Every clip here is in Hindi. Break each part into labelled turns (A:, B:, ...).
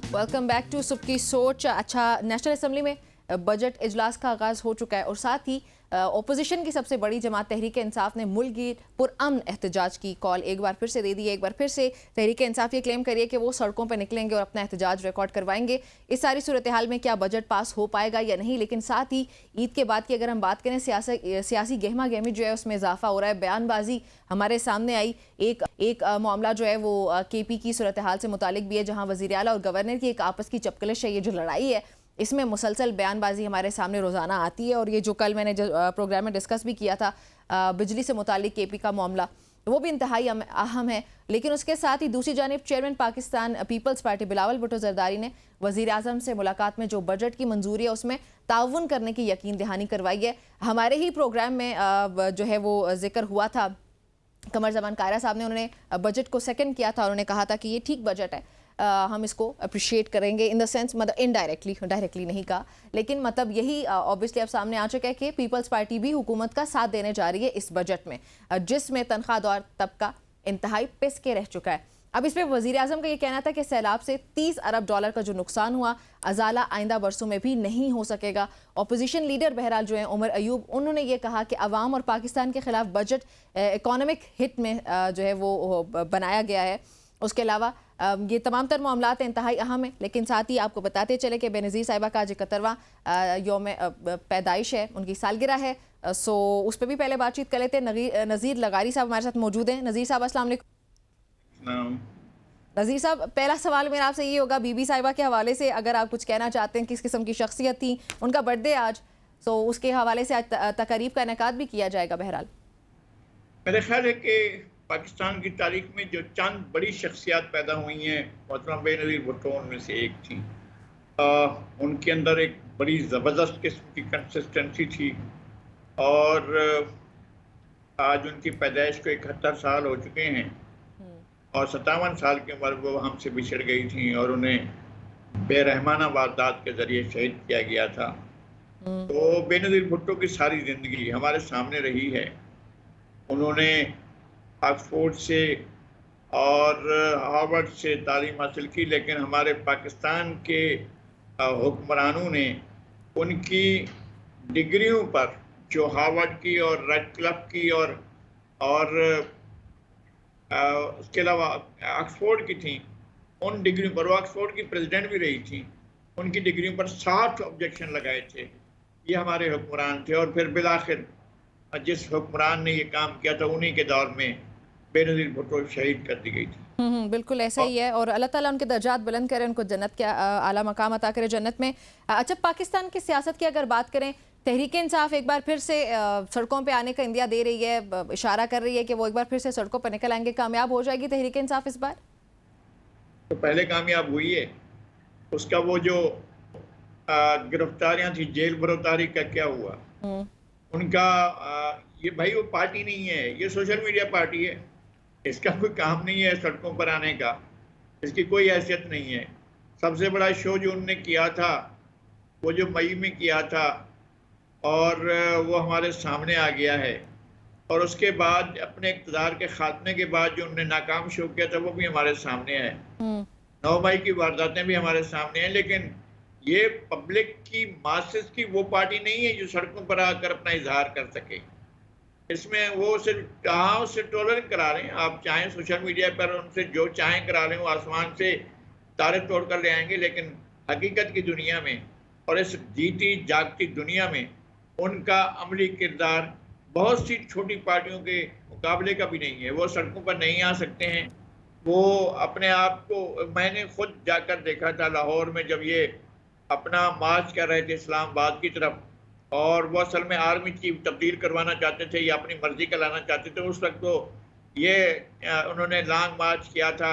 A: वेलकम बैक टू सबकी सोच। अच्छा, नेशनल असेंबली में बजट इजलास का आगाज़ हो चुका है और साथ ही ओपोजिशन की सबसे बड़ी जमात तहरीक इंसाफ ने मुल्क की पुरअमन एहतजाज की कॉल एक बार फिर से दे दी है। एक बार फिर से तहरीक इंसाफ ये क्लेम करिए कि वो सड़कों पर निकलेंगे और अपना एहतजाज रिकॉर्ड करवाएंगे। इस सारी सूरत हाल में क्या बजट पास हो पाएगा या नहीं, लेकिन साथ ही ईद के बाद की अगर हम बात करें सियासी गहमा गहमी जो है उसमें इजाफा हो रहा है। बयानबाजी हमारे सामने आई। एक मामला जो है वो KP की सूरत हाल से मुतालिक भी है, जहाँ वज़ीर आला और गवर्नर की एक आपस की चपकलिश है। ये जो लड़ाई है इसमें मुसलसल बयानबाजी हमारे सामने रोज़ाना आती है। और ये जो कल मैंने प्रोग्राम में डिस्कस भी किया था, बिजली से मुतालिक KP का मामला, वो भी इंतहाई अहम है। लेकिन उसके साथ ही दूसरी जानिब chairman Pakistan Peoples Party Bilawal Bhutto Zardari ने वज़ीर आज़म से मुलाकात में जो बजट की मंजूरी है उसमें ताउन करने की यकीन दहानी करवाई है। हमारे ही प्रोग्राम में जो है वो जिक्र हुआ था, कमर जमान कायरा साहब ने, उन्होंने बजट को सेकंड किया था। उन्होंने कहा था कि ये ठीक बजट है, हम इसको अप्रिशिएट करेंगे इन द सेंस, मतलब डायरेक्टली नहीं कहा, लेकिन मतलब यही ऑब्वियसली अब सामने आ चुका है कि पीपल्स पार्टी भी हुकूमत का साथ देने जा रही है इस बजट में, जिसमें तनख्वाहदार तबका इंतहाई पिस के रह चुका है। अब इस पर वज़ीर आज़म का ये कहना था कि सैलाब से $30 अरब का जो नुकसान हुआ, अजाला आइंदा बरसों में भी नहीं हो सकेगा। अपोजिशन लीडर बहरहाल जो है उमर अयूब, उन्होंने ये कहा कि अवाम और पाकिस्तान के खिलाफ बजट इकोनॉमिक हिट में जो है वो बनाया गया है। उसके अलावा ये तमाम तर मामलात इंतहाई अहम है, लेकिन साथ ही आपको बताते चले कि बेनज़ीर साहिबा का आज 71वां यौम पैदाइश है, उनकी सालगिरह है। सो उस पर भी पहले बातचीत कर लेते हैं। नज़ीर लगारी साहब हमारे साथ मौजूद हैं। नज़ीर साहब अस्सलाम वालेकुम। नज़ीर साहब, पहला सवाल मेरा आपसे ये होगा, बीबी साहिबा के हवाले से अगर आप कुछ कहना चाहते हैं, किस किस्म की शख्सियत थी, उनका बर्थडे आज, सो उसके हवाले से आज तकरीब का इनेकाद भी किया जाएगा। बहरहाल
B: मेरे ख्याल है कि पाकिस्तान की तारीख में जो चंद बड़ी शख्सियात पैदा हुई हैं, मोहतरम बेनज़ीर भुट्टो उनमें से एक थी। उनके अंदर एक बड़ी ज़बरदस्त किस्म की कंसिस्टेंसी थी और आज उनकी पैदाइश को 71 साल हो चुके हैं और 57 साल की उम्र वो हमसे बिछड़ गई थी और उन्हें बेरहमाना वारदात के ज़रिए शहीद किया गया था। तो बेनज़ीर भुट्टो की सारी ज़िंदगी हमारे सामने रही है। उन्होंने ऑक्सफोर्ड से और हार्वर्ड से तालीम हासिल की, लेकिन हमारे पाकिस्तान के हुक्मरानों ने उनकी डिग्रियों पर, जो हार्वर्ड की और रेडक्लिफ की और उसके अलावा ऑक्सफोर्ड की थी, उन डिग्रियों पर, वो ऑक्सफोर्ड की प्रेसिडेंट भी रही थी, उनकी डिग्रियों पर 60 ऑब्जेक्शन लगाए थे। ये हमारे हुक्मरान थे और फिर बिलाखिर जिस हुक्मरान ने ये काम किया था, उन्हीं के दौर में बेनज़ीर भुट्टो शहीद कर दी गई थी।
A: बिल्कुल ऐसा ही है और अल्लाह ताला उनके दर्जात बुलंद करे, उनको जन्नत के आला मकाम अता करे जन्नत में। अच्छा, पाकिस्तान की सियासत की अगर बात करें, तहरीक इंसाफ एक बार फिर से सड़कों पे आने का इंदिया दे रही है, इशारा कर रही है कि वो एक बार फिर से सड़कों पर निकल आएंगे। कामयाब हो जाएगी तहरीक इंसाफ इस बार?
B: तो पहले कामयाब हुई है, उसका वो जो गिरफ्तारियां थी, जेल बरोतारी का क्या हुआ? उनका ये भाई वो पार्टी नहीं है, ये सोशल मीडिया पार्टी है। इसका कोई काम नहीं है सड़कों पर आने का, इसकी कोई हैसियत नहीं है। सबसे बड़ा शो जो उन्होंने किया था वो जो मई में किया था और वो हमारे सामने आ गया है, और उसके बाद अपने इक़्तिदार के खात्मे के बाद जो उन्होंने नाकाम शो किया था वो भी हमारे सामने है। 9 मई की वारदातें भी हमारे सामने हैं। लेकिन ये पब्लिक की, मासेस की वो पार्टी नहीं है जो सड़कों पर आकर अपना इजहार कर सके। इसमें वो सिर्फ कहाँ उससे टॉलरेट करा रहे हैं। आप चाहें सोशल मीडिया पर उनसे जो चाहें करा लें, वो आसमान से तारे तोड़ कर ले आएंगे, लेकिन हकीकत की दुनिया में और इस जीती जागती दुनिया में उनका अमली किरदार बहुत सी छोटी पार्टियों के मुकाबले का भी नहीं है। वो सड़कों पर नहीं आ सकते हैं। वो अपने आप को, मैंने खुद जाकर देखा था लाहौर में, जब ये अपना मार्च कर रहे थे इस्लामाबाद की तरफ, और वो असल में आर्मी चीफ तब्दील करवाना चाहते थे या अपनी मर्जी का लाना चाहते थे। उस वक्त तो ये उन्होंने लॉन्ग मार्च किया था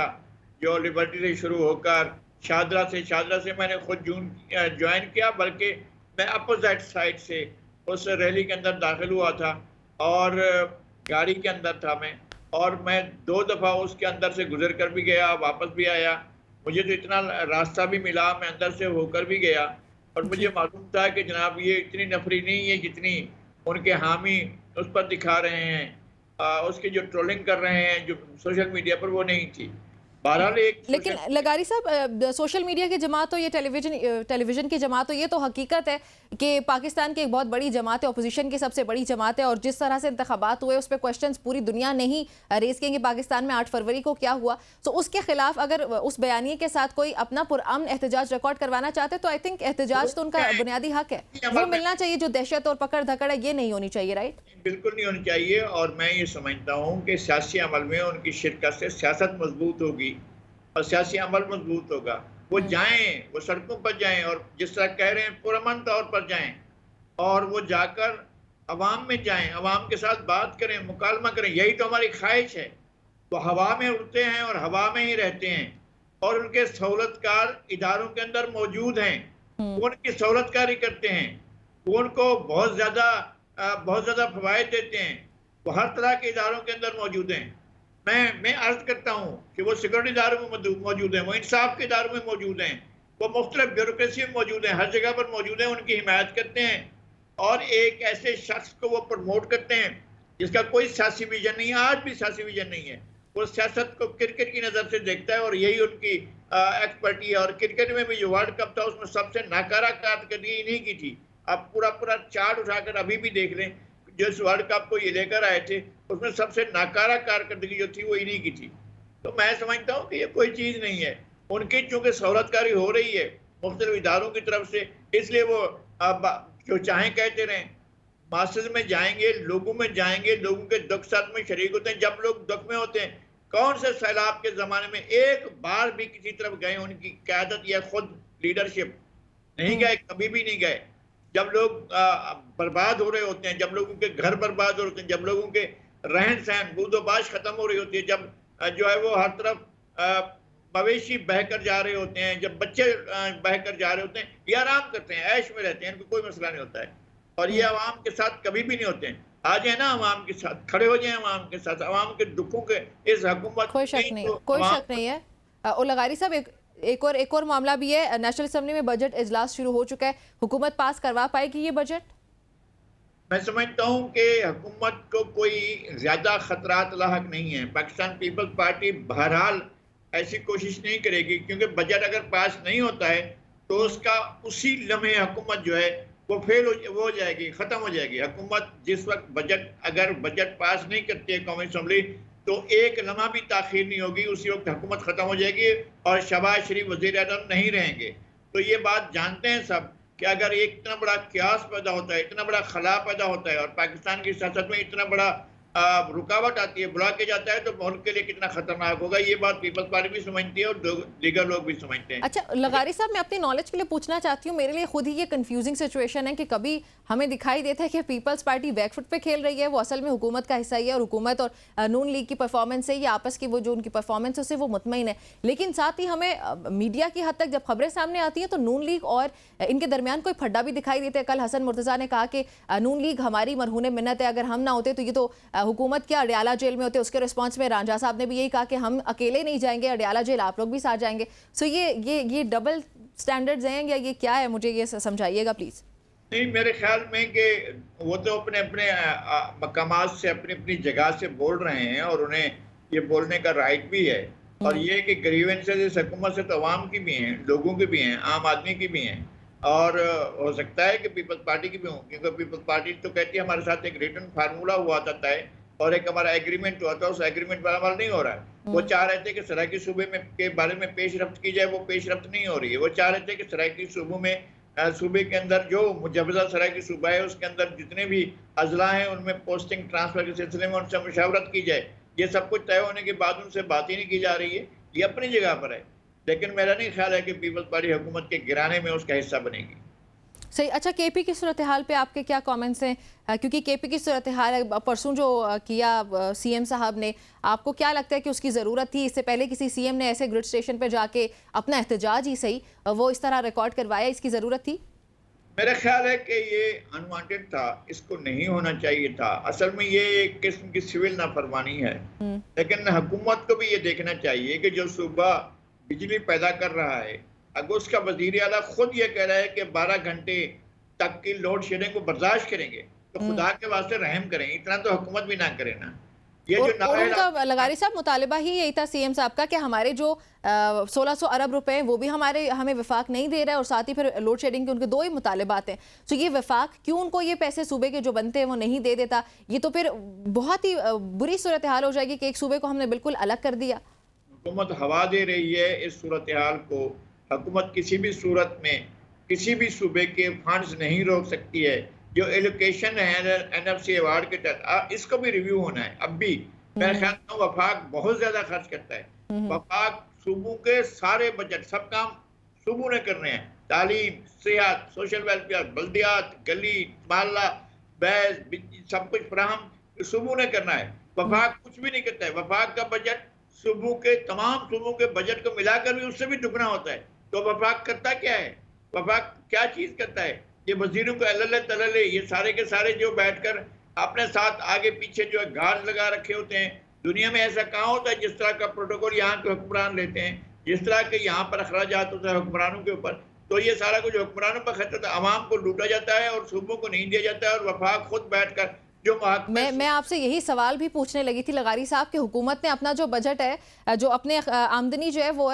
B: जो लिबर्टी से शुरू होकर शाहदरा से मैंने खुद ज्वाइन किया, बल्कि मैं अपोजिट साइड से उस रैली के अंदर दाखिल हुआ था और गाड़ी के अंदर था मैं, और मैं 2 दफ़ा उसके अंदर से गुजर कर भी गया, वापस भी आया। मुझे तो इतना रास्ता भी मिला, मैं अंदर से होकर भी गया और मुझे मालूम था कि जनाब ये इतनी नफरी नहीं है जितनी उनके हामी उस पर दिखा रहे हैं, उसकी जो ट्रोलिंग कर रहे हैं जो सोशल मीडिया पर, वो नहीं थी। बहरहाल एक
A: लेकिन लगारी साहब, सोशल मीडिया की जमात हो, ये टेलीविजन की जमात हो, ये तो हकीकत है कि पाकिस्तान की एक बहुत बड़ी जमात है, अपोजिशन की सबसे बड़ी जमात है, और जिस तरह से इंतखाबात हुए उस पर क्वेश्चंस पूरी दुनिया नहीं रेज किए पाकिस्तान में 8 फरवरी को क्या हुआ। तो उसके खिलाफ अगर उस बयानिए के साथ कोई अपना पुरअमन एहतजाज रिकॉर्ड करवाना चाहते तो आई थिंक एहतजाज तो उनका बुनियादी हक है, वो मिलना चाहिए। जो दहशत और पकड़ धकड़ है ये नहीं होनी चाहिए, राइट?
B: बिल्कुल नहीं होनी चाहिए। और मैं ये समझता हूँ कि सियासी अमल में उनकी शिरकत से सियासत मजबूत होगी और सियासी अमल मजबूत होगा। वो जाएं, वो सड़कों पर जाएं और जिस तरह कह रहे हैं पुरअमन तौर पर जाएं, और वो जाकर अवाम में जाएं, अवाम के साथ बात करें, मुकालमा करें। यही तो हमारी ख्वाहिश है। वो हवा में उड़ते हैं और हवा में ही रहते हैं, और उनके सहूलतकार इदारों के अंदर मौजूद हैं। वो उनकी सहूलतकारी करते हैं, वो उनको बहुत ज़्यादा फवायद देते हैं। वो हर तरह के इदारों के अंदर मौजूद हैं। मैं अर्ज करता हूँ कि वो सिक्योरिटी इदारों में मौजूद हैं, वो इंसाफ के इदारों में मौजूद हैं, वो मुख्तलिफ ब्यूरोक्रेसी में मौजूद हैं, हर जगह पर मौजूद हैं। उनकी हिमायत करते हैं और एक ऐसे शख्स को वो प्रमोट करते हैं जिसका कोई सियासी विजन नहीं है, आज भी सियासी विजन नहीं है। वो सियासत को क्रिकेट की नज़र से देखता है और यही उनकी एक्सपर्टी है। और क्रिकेट में भी जो वर्ल्ड कप था उसमें सबसे नाकारा कारकर्दगी इन्हीं की थी। आप पूरा चार्ट उठाकर अभी भी देख लें, जिस वर्ल्ड कप को ये लेकर आए थे उसमें सबसे नाकारा कारकर्दगी जो थी वो इन्हीं की थी। तो मैं समझता हूँ कि ये कोई चीज़ नहीं है। उनकी चूंकि सहूलतकारी हो रही है मुख्तलिफ इदारों की तरफ से, इसलिए वो जो चाहें कहते रहें। मासेस में जाएंगे, लोगों में जाएंगे, लोगों के दुख साथ में शरीक होते हैं। जब लोग दुख में होते हैं, कौन से सैलाब के ज़माने में एक बार भी किसी तरफ गए उनकी क़यादत या खुद लीडरशिप? नहीं गए, कभी भी नहीं गए। जब लोग बर्बाद हो रहे होते हैं, जब लोगों के घर बर्बाद हो रहे होते हैं, जब लोगों के रहन सहन बूदोबाश खत्म हो रही होती है, जब जो है वो हर तरफ मवेशी बहकर जा रहे होते हैं, जब बच्चे बहकर जा रहे होते हैं, ये आराम करते हैं, ऐश में रहते हैं, इनको कोई मसला नहीं होता है। और ये अवाम के साथ कभी भी नहीं होते हैं। आ जाए ना अवाम के साथ, खड़े हो जाए अवाम के साथ, अवाम के दुखों के इस हुकूमत
A: कोई शक नहीं है। और लगारी साहब, एक और मामला भी है। नेशनल असेंबली में बजट इजलास शुरू हो चुका है, हुकूमत पास करवा पाएगी ये बजट?
B: मैं समझता हूँ कि हुकूमत को कोई ज्यादा खतरात लाहक नहीं है। पाकिस्तान पीपल्स पार्टी बहरहाल ऐसी कोशिश नहीं करेगी, क्योंकि बजट अगर पास नहीं होता है तो उसका उसी लम्हे हुकूमत जो है वो हो जाएगी, खत्म हो जाएगी। हुकूमत जिस वक्त अगर बजट पास नहीं करती है कौमी असम्बली, तो एक लम्हा भी ताखीर नहीं होगी, उसी वक्त हुकूमत खत्म हो जाएगी और शहबाज शरीफ वज़ीर आज़म नहीं रहेंगे। तो ये बात जानते हैं सब कि अगर एक इतना बड़ा क्यास पैदा होता है, इतना बड़ा खला पैदा होता है और पाकिस्तान की सियासत में इतना बड़ा रुकावट आती है, ब्लॉकेज आता है, तो मुल्क के लिए कितना खतरनाक होगा। ये बात पीपल्स पार्टी भी समझती है और दीगर लोग भी समझते हैं।
A: अच्छा लगारी साहब, मैं अपनी नॉलेज के लिए पूछना चाहती हूँ, मेरे लिए खुद ही ये कंफ्यूजिंग सिचुएशन है कि कभी हमें दिखाई देता है कि पीपल्स पार्टी बैकफुट पे खेल रही है, वो असल में हुकूमत का हिस्सा ही है और हुकूमत और नून लीग की परफॉर्मेंस से, ये आपस की वो जो उनकी परफॉर्मेंस है उससे वो मुतमईन है। लेकिन साथ ही हमें मीडिया की हद तक जब खबरें सामने आती हैं तो नून लीग और इनके दरमियान कोई फड्डा भी दिखाई देता है। कल हसन मुर्तज़ा ने कहा कि नून लीग हमारी मरहून मिन्नत है, अगर हम ना होते तो ये तो हुकूमत क्या अडयाला जेल में होते। उसके रिस्पॉन्स में रांझा साहब ने भी यही कहा कि हम अकेले नहीं जाएंगे अडयाला जेल, आप लोग भी साथ जाएंगे। सो ये डबल स्टैंडर्ड्स हैं या ये क्या है, मुझे ये समझाइएगा प्लीज।
B: नहीं, मेरे ख्याल में कि वो तो अपने अपने मकामात से अपनी अपनी जगह से बोल रहे हैं और उन्हें ये बोलने का राइट भी है। और ये कि ग्रीवेंसेस इस हुकूमत से तो अवाम की भी हैं, लोगों की भी हैं, आम आदमी की भी हैं, और हो सकता है कि पीपल्स पार्टी की भी हों, क्योंकि पीपल्स पार्टी तो कहती है हमारे साथ एक रिटर्न फार्मूला हुआ था है और एक हमारा एग्रीमेंट हुआ था, उस एग्रीमेंट पर अमल नहीं हो रहा है। वो चाह रहे थे कि सराइकी सूबे में के बारे में पेशरफ्त की जाए, वो पेशरफ्त नहीं हो रही है। वो चाह रहे थे कि सराइकी सूबों में सूबे के अंदर जो मुजवजा सराइकी सूबा है उसके अंदर जितने भी अजला हैं उनमें पोस्टिंग ट्रांसफर के सिलसिले में उनसे मुशावरत की जाए। ये सब कुछ तय होने के बाद उनसे बात ही नहीं की जा रही है। ये अपनी जगह पर है, लेकिन मेरा नहीं ख्याल है कि पीपल्स पार्टी हुकूमत के गिराने में उसका हिस्सा बनेगी।
A: सही। अच्छा, केपी की सूरत हाल पे आपके क्या कमेंट्स हैं? क्योंकि केपी की सूरत हाल परसों जो किया सीएम साहब ने, आपको क्या लगता है कि उसकी ज़रूरत थी? इससे पहले किसी सीएम ने ऐसे ग्रिड स्टेशन पे जाके अपना एहतजाज ही सही वो इस तरह रिकॉर्ड करवाया, इसकी ज़रूरत थी?
B: मेरा ख्याल है कि ये अनवांटेड था, इसको नहीं होना चाहिए था। असल में ये एक किस्म की सिविल नाफरमानी है। लेकिन हुकूमत को भी ये देखना चाहिए कि जो सूबा बिजली पैदा कर रहा है, अगर उसका वजीर आला खुद ये कह रहा है कि 12 घंटे तक की लोड शेडिंग को बर्दाश्त करेंगे, तो खुदा के वास्ते रहम करें, इतना तो हुकूमत भी ना करे ना। ये जो
A: और
B: नारायण
A: उनका लगारी साहब मुतालिबा ही यही था सीएम साहब का कि हमारे जो 1600 अरब रुपए वो भी हमें वफाक नहीं दे रहा है, और साथ ही फिर लोड शेडिंग के उनके दो ही मुतालिबात हैं। तो ये वफाक क्यों उनको ये पैसे सूबे के जो बनते हैं वो नहीं दे देता? ये तो फिर बहुत ही बुरी सूरत हाल हो जाएगी कि एक सूबे को हमने बिल्कुल अलग कर दिया।
B: हुकूमत हवा दे रही है इस सूरत हाल को। हुकूमत किसी भी सूरत में किसी भी सूबे के फंड्स नहीं रोक सकती है। जो एलोकेशन है एनएफसी अवार्ड के तहत, इसको भी रिव्यू होना है। अब भी मेरे ख्याल में वफाक बहुत ज्यादा खर्च करता है। वफाक सूबों के सारे बजट, सब काम सूबों ने करने हैं। तालीम, सेहत, सोशल वेलफेयर, बल्दियात, गली मोहल्ला, बैस, सब कुछ फराहम सूबों ने करना है। वफाक कुछ भी नहीं करता है। वफाक का बजट तमाम सूबों के बजट को मिलाकर भी उससे भी दुगना होता है। तो वफाक करता क्या है? वफाक क्या चीज करता है? ये वजीरों को अल्ले तल्ले, ये सारे के सारे जो बैठकर अपने साथ आगे पीछे जो है गार्ड लगा रखे होते हैं। दुनिया में ऐसा कहाँ होता है जिस तरह का प्रोटोकॉल यहाँ के हुक्मरान लेते हैं, जिस तरह के यहाँ पर अखराजात होता है हुक्मरानों के ऊपर। तो ये सारा कुछ हुक्मरानों पर खर्च होता है, अवाम को लूटा जाता है और सूबों को नहीं दिया जाता है। और वफाक खुद बैठकर जो
A: मैं आपसे यही सवाल भी पूछने लगी थी लगारी साहब कि हुकूमत ने अपना जो बजट है, जो अपने आमदनी जो है वो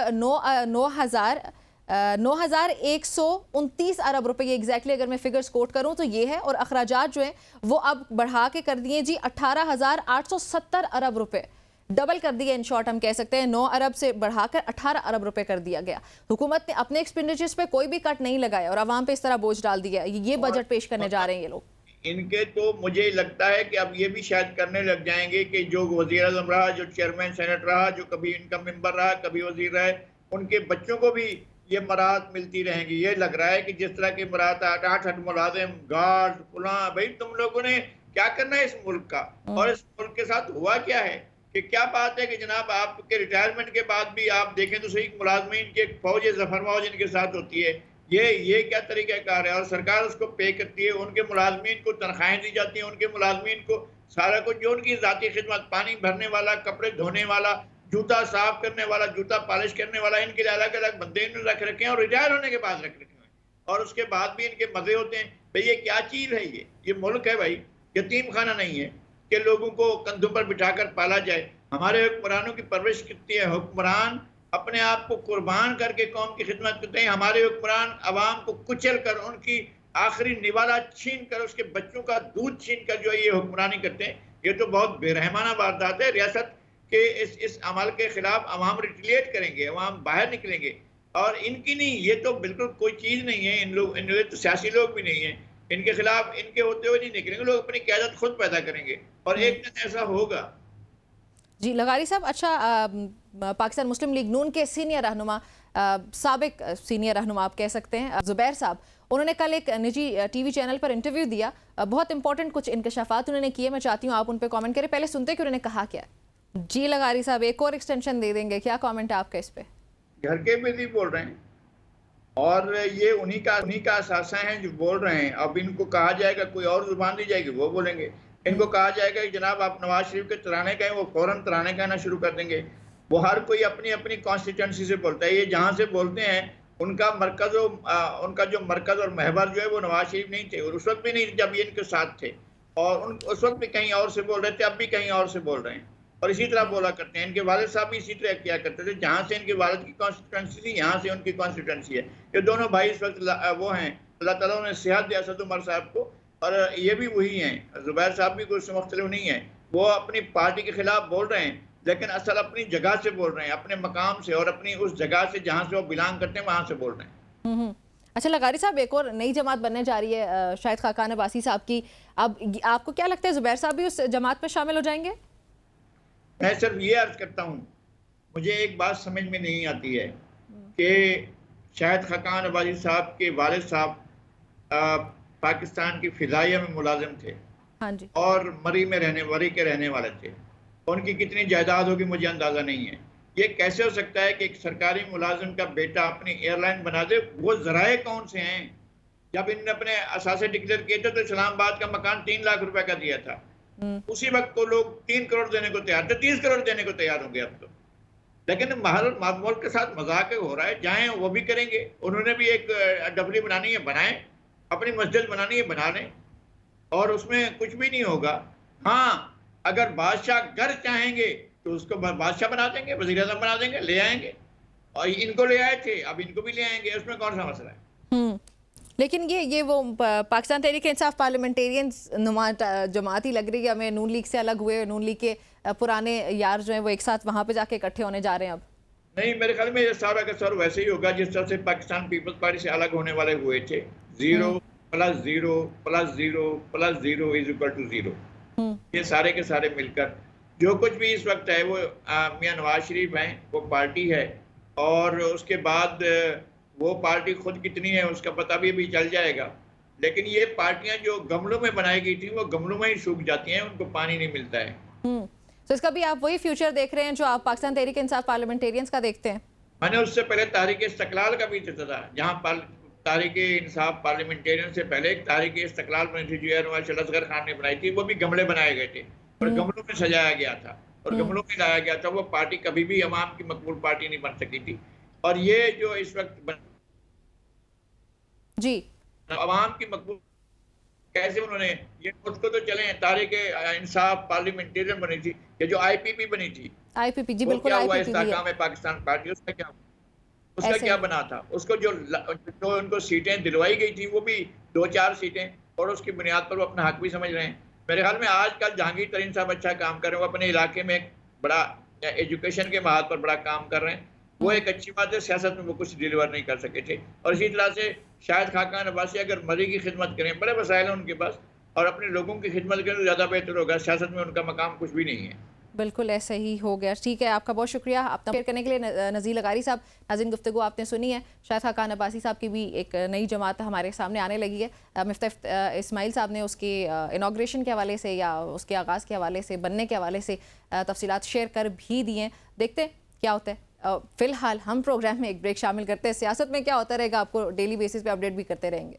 A: 9,129 अरब रुपए, ये एग्जैक्टली अगर मैं फिगर्स कोट करूं तो ये है, और अखराजात जो हैं वो अब बढ़ा के कर दिए जी 18,870 अरब रुपए, डबल कर दिया। इन शॉर्ट हम कह सकते हैं 9 अरब से बढ़ाकर 18 अरब रुपए कर दिया गया। हुकूमत ने अपने एक्सपेंडिचर्स पे कोई भी कट नहीं लगाया और आवाम पे इस तरह बोझ डाल दिया। ये बजट पेश करने जा रहे हैं ये लोग।
B: इनके तो मुझे लगता है कि अब ये भी शायद करने लग जाएंगे कि जो वज़ीर आज़म रहा, जो चेयरमैन सेनेट रहा, जो कभी इनका मेंबर रहा, कभी वजीर रहे, उनके बच्चों को भी ये मराहत मिलती रहेंगी। ये लग रहा है कि जिस तरह की मराहत 8 मुलाजिम, गार्ड, फुला, भाई तुम लोगों ने क्या करना है इस मुल्क का? और इस मुल्क के साथ हुआ क्या है कि क्या बात है कि जनाब आपके रिटायरमेंट के बाद भी आप देखें तो सही मुलाजमीन की एक फौज, जफर मौज इनके साथ होती है। ये क्या तरीक़ाकार है? और सरकार उसको पे करती है, उनके मुलाजमीन को तनख्वाहें दी जाती हैं, उनके मुलाजमीन को सारा कुछ, जो उनकी ज़ाती खिदमत, पानी भरने वाला, कपड़े धोने वाला, जूता साफ करने वाला, जूता पॉलिश करने वाला, इनके लिए अलग अलग बंदे इन्होंने रख रखे हैं और रिटायर होने के बाद रख रखे हैं, और उसके बाद भी इनके मजे होते हैं। भाई ये क्या चीज़ है? ये मुल्क है भाई, यतीम खाना नहीं है कि लोगों को कंधों पर बिठाकर पाला जाए। हमारे हुक्मरानों की परवरिश कितनी है। हुक्मरान अपने आप को कुर्बान करके कौम की खिदमत करते हैं। हमारे हुक्मरान अवाम को कुचल कर, उनकी आखिरी निवाला छीन कर, उसके बच्चों का दूध छीन कर जो है ये हुक्मरानी करते हैं। ये तो बहुत बेरहमाना वारदात है। रियासत के इस अमल के खिलाफ अवाम रिटेलिएट करेंगे, अवाम बाहर निकलेंगे। और इनकी नहीं, ये तो बिल्कुल कोई चीज़ नहीं है। इन लोग तो सियासी लोग भी नहीं है, इनके खिलाफ इनके होते हुए नहीं निकलेंगे। लोग अपनी क़यादत खुद पैदा करेंगे और एक दिन ऐसा होगा।
A: जी लगारी साहब, अच्छा पाकिस्तान मुस्लिम लीग नून के सीनियर रहनुमा, साबिक सीनियर रहनुमा आप कह सकते हैं, ज़ुबैर साहब, उन्होंने कल एक निजी टीवी चैनल पर इंटरव्यू दिया। बहुत इंपॉर्टेंट कुछ इंकशाफात उन्होंने किए, मैं चाहती हूँ आप उन पर कमेंट करें। पहले सुनते कि उन्होंने कहा क्या। जी लगारी साहब, एक और एक्सटेंशन दे देंगे, क्या कमेंट है आपका इस पे?
B: घर के भी नहीं बोल रहे हैं और ये उन्हीं का असासा है जो बोल रहे हैं। अब इनको कहा जाएगा, कोई और जुबान दी जाएगी, वो बोलेंगे। इनको कहा जाएगा कि जनाब आप नवाज शरीफ के तराने कहें, वो फौरन तराने कहना शुरू कर देंगे। वो हर कोई अपनी अपनी कॉन्स्टिट्यूंसी से बोलता है। ये जहाँ से बोलते हैं उनका जो मरकज और महवर जो है वो नवाज शरीफ नहीं थे, और उस वक्त भी नहीं जब ये इनके साथ थे, और उस वक्त भी कहीं और से बोल रहे थे, अब भी कहीं और से बोल रहे हैं। और इसी तरह बोला करते हैं। इनके वालिद साहब भी इसी तरह किया करते थे। जहाँ से इनके वालिद की कॉन्स्टिट्यूंसी थी, यहाँ से उनकी कॉन्स्टिट्यूंसी है। ये दोनों भाई इस वक्त वो हैं, अल्लाह ताला ने सेहत दिया असद उमर साहब को, और ये भी वही हैं। ज़ुबैर साहब भी कुछ मुख्तलिफ नहीं है। वो अपनी पार्टी के खिलाफ बोल रहे हैं, लेकिन असल अपनी जगह से बोल रहे हैं, अपने मकाम से और अपनी उस जगह से जहाँ से वो बिलोंग करते हैं वहाँ से बोल रहे हैं।
A: अच्छा लगारी साहब, एक और नई जमात बनने जा रही है शाहिद खाकान अब्बासी साहब की। अब आपको क्या लगता है ज़ुबैर साहब भी उस जमात में शामिल हो जाएंगे?
B: मैं सिर्फ ये अर्ज करता हूँ, मुझे एक बात समझ में नहीं आती है कि शाहिद खाकान अब्बासी साहब के वालिद साहब पाकिस्तान की फिजाइया में मुलाजिम थे।
A: हाँ जी। और
B: मरी के रहने वाले थे। उनकी कितनी जायदाद होगी मुझे अंदाज़ा नहीं है। ये कैसे हो सकता है कि एक सरकारी मुलाजिम का बेटा अपनी एयरलाइन बना दे? वो ज़राए कौन से हैं? जब इन्होंने अपने असासे डिक्लेयर किए थे तो इस्लामाबाद का मकान 3 लाख रुपए का दिया था। उसी वक्त को लोग 3 करोड़ देने को तैयार थे, 30 करोड़ देने को तैयार होंगे अब तो। लेकिन मुल्क के साथ मजाक हो रहा है, जाएं वो भी करेंगे। उन्होंने भी एक डबली बनानी है, बनाएं। अपनी मस्जिद बनानी है, बना लें, और उसमें कुछ भी नहीं होगा। हाँ, अगर बादशाह घर चाहेंगे तो उसको बादशाह बना देंगे, वज़ीर आज़म बना देंगे, ले आएंगे। और इनको ले आए थे, अब इनको भी ले आएंगे, उसमें कौन सा मसला है?
A: लेकिन ये वो पाकिस्तान तहरीक इंसाफ पार्लियामेंटेरियंस नुमा जमात ही लग रही है हमें। नून लीग से अलग हुए, नून लीग के पुराने यार जो हैं वो एक साथ वहाँ पे जाके इकट्ठे होने जा रहे हैं अब।
B: नहीं, मेरे ख्याल में ये सारा का सारा वैसे ही होगा जिस तरह से पाकिस्तान पीपल्स पार्टी से अलग होने वाले हुए थे। 0 + 0 + 0 + 0 = 0। ये सारे के सारे मिलकर जो कुछ भी इस वक्त है वो मियां नवाज शरीफ हैं, वो पार्टी है। और उसके बाद वो पार्टी खुद कितनी है उसका पता भी अभी चल जाएगा। लेकिन ये पार्टियां जो गमलों में बनाई गई थी वो गमलों में ही सूख जाती हैं, उनको पानी नहीं मिलता है।
A: तो इसका भी आप वही फ्यूचर देख रहे हैं जो आप पाकिस्तान तहरीक इंसाफ पार्लियामेंटेरियंस का देखते हैं?
B: मैंने उससे पहले तहरीक इस्तकलाल का भी देखा था, जहाँ तहरीक इंसाफ पार्लियामेंटेरियन से पहले एक तहरीक इस्तकलाल बनी थी जो नवाज असगर खान ने बनाई थी। वो भी गमले बनाए गए थे और गमलों में सजाया गया था और गमलों में लाया गया था। वो पार्टी कभी भी अवाम की मकबूल पार्टी नहीं बन सकी थी। और ये जो इस वक्त
A: जी
B: अवाम की मकबूल कैसे उन्होंने ये उसको तो चले तहरीक इंसाफ पार्लियामेंटेरियन बनी थी, ये जो IPP बनी थी,
A: IPP जी बिल्कुल,
B: क्या हुआ
A: IPP
B: इस्तेहकाम में पाकिस्तान पार्टी, उसका क्या बना था? उसको जो उनको सीटें दिलवाई गई थी वो भी 2-4 सीटें, और उसकी बुनियाद पर वो अपना हक भी समझ रहे हैं। मेरे ख्याल में आजकल जहांगीर तरीन साहब अच्छा काम कर रहे हैं, वो अपने इलाके में एक बड़ा एजुकेशन के महाज पर बड़ा काम कर रहे हैं। वो एक अच्छी बात है, सियासत में वो कुछ डिलीवर नहीं कर सके थे। और इसी तरह से शायद खाकान अब्बासी अगर मरी की खिदमत करें, बड़े वसाइल हैं उनके पास, और अपने लोगों की खिदमत करें तो ज़्यादा बेहतर होगा। सियासत में उनका मकाम कुछ भी नहीं है।
A: बिल्कुल ऐसा ही हो गया। ठीक है, आपका बहुत शुक्रिया आपका शेयर करने के लिए नज़ीर लगारी साहब। नाज़रीन, गुफ्तगू आपने सुनी है। शायद खाकान अब्बासी साहब की भी एक नई जमात हमारे सामने आने लगी है। मिफ्ता इस्माइल साहब ने उसके इनाग्रेशन के हवाले से या उसके आगाज़ के हवाले से, बनने के हवाले से तफसीलात शेयर कर भी दिए। देखते हैं क्या होता है। फ़िलहाल हम प्रोग्राम में एक ब्रेक शामिल करते हैं। सियासत में क्या होता रहेगा आपको डेली बेसिस पे अपडेट भी करते रहेंगे।